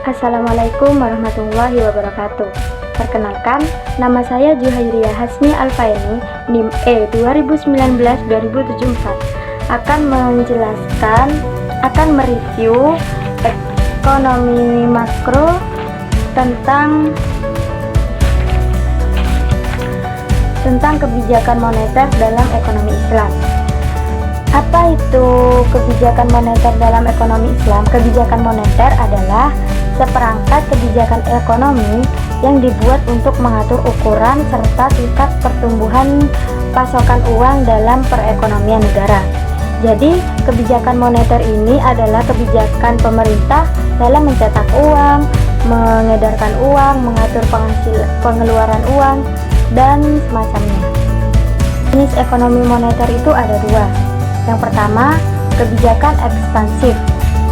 Assalamualaikum warahmatullahi wabarakatuh. Perkenalkan, nama saya Juhairia Hasni Alfaini, NIM E 2019-2074, akan mereview ekonomi makro tentang kebijakan moneter dalam ekonomi Islam. Apa itu kebijakan moneter dalam ekonomi Islam? Kebijakan moneter adalah seperangkat kebijakan ekonomi yang dibuat untuk mengatur ukuran serta tingkat pertumbuhan pasokan uang dalam perekonomian negara. Jadi, kebijakan moneter ini adalah kebijakan pemerintah dalam mencetak uang, mengedarkan uang, mengatur pengeluaran uang, dan semacamnya. Jenis ekonomi moneter itu ada dua. Yang pertama, kebijakan ekspansif,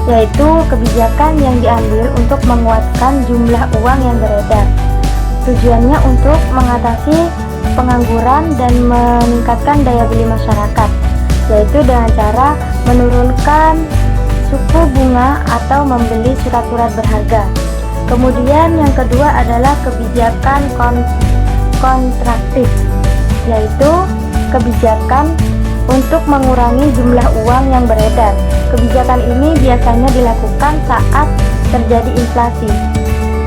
yaitu kebijakan yang diambil untuk menguatkan jumlah uang yang beredar. Tujuannya untuk mengatasi pengangguran dan meningkatkan daya beli masyarakat, yaitu dengan cara menurunkan suku bunga atau membeli surat-surat berharga. Kemudian yang kedua adalah kebijakan kontraktif, yaitu kebijakan untuk mengurangi jumlah uang yang beredar. Kebijakan ini biasanya dilakukan saat terjadi inflasi,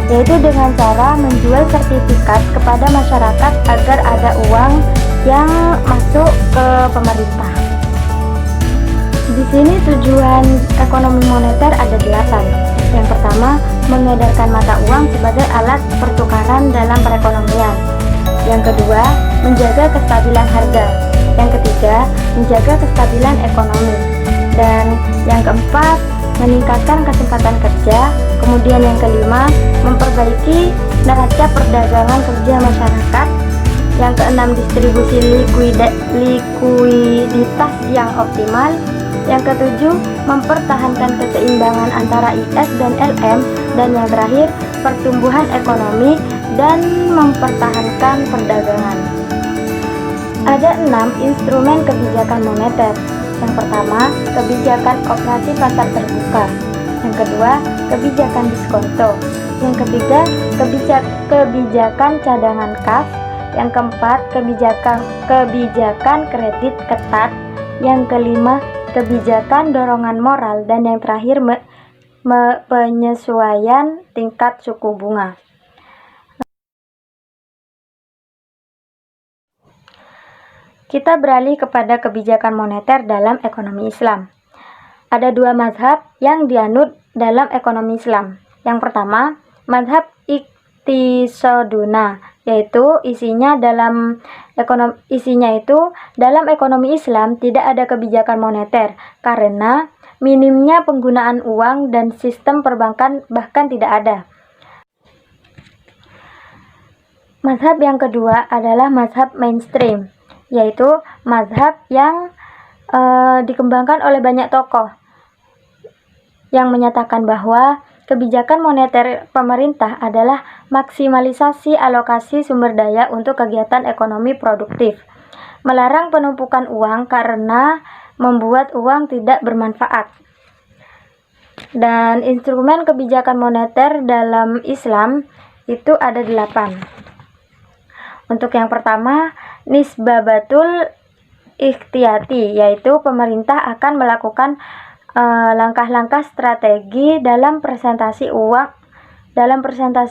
yaitu dengan cara menjual sertifikat kepada masyarakat agar ada uang yang masuk ke pemerintah. Di sini tujuan ekonomi moneter ada 8. Yang pertama, mengedarkan mata uang sebagai alat pertukaran dalam perekonomian. Yang kedua, menjaga kestabilan harga. Yang ketiga, menjaga kestabilan ekonomi. Dan yang keempat, meningkatkan kesempatan kerja. Kemudian yang kelima, memperbaiki neraca perdagangan kerja masyarakat. Yang keenam, distribusi likuiditas yang optimal. Yang ketujuh, mempertahankan keseimbangan antara IS dan LM. Dan yang terakhir, pertumbuhan ekonomi dan mempertahankan perdagangan. Ada 6 instrumen kebijakan moneter. Yang pertama, kebijakan operasi pasar terbuka. Yang kedua, kebijakan diskonto. Yang ketiga, kebijakan cadangan kas. Yang keempat, kebijakan kredit ketat. Yang kelima, kebijakan dorongan moral. Dan yang terakhir, penyesuaian tingkat suku bunga. Kita beralih kepada kebijakan moneter dalam ekonomi Islam. Ada 2 mazhab yang dianut dalam ekonomi Islam. Yang pertama, mazhab Iqtisaduna, yaitu isinya itu dalam ekonomi Islam tidak ada kebijakan moneter karena minimnya penggunaan uang dan sistem perbankan bahkan tidak ada. Mazhab yang kedua adalah mazhab mainstream, yaitu mazhab yang dikembangkan oleh banyak tokoh yang menyatakan bahwa kebijakan moneter pemerintah adalah maksimalisasi alokasi sumber daya untuk kegiatan ekonomi produktif, melarang penumpukan uang karena membuat uang tidak bermanfaat. Dan instrumen kebijakan moneter dalam Islam itu ada 8. Untuk yang pertama, nisbatul ikhtiyati, yaitu pemerintah akan melakukan langkah-langkah strategi dalam presentasi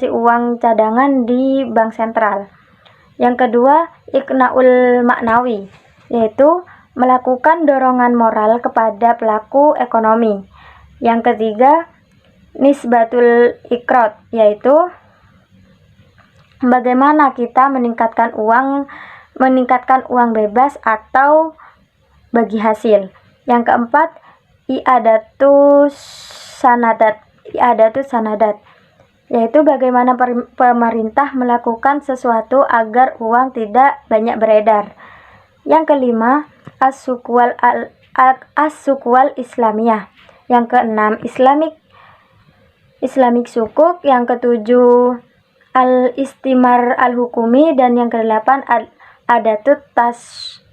uang cadangan di bank sentral. Yang kedua, iqnaul maknawi, yaitu melakukan dorongan moral kepada pelaku ekonomi. Yang ketiga, nisbatul ikrot, yaitu bagaimana kita meningkatkan uang bebas atau bagi hasil. Yang keempat, i'adatus sanadat, yaitu bagaimana pemerintah melakukan sesuatu agar uang tidak banyak beredar. Yang kelima, as-sukwal islamiyah. Yang keenam, Islamic sukuk. Yang ketujuh, al-istimar al-hukumi. Dan yang kedelapan, adatut tasdik.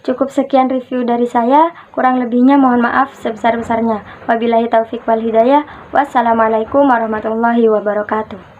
Cukup sekian review dari saya, kurang lebihnya mohon maaf sebesar-besarnya. Wabillahi taufik wal hidayah. Wassalamualaikum warahmatullahi wabarakatuh.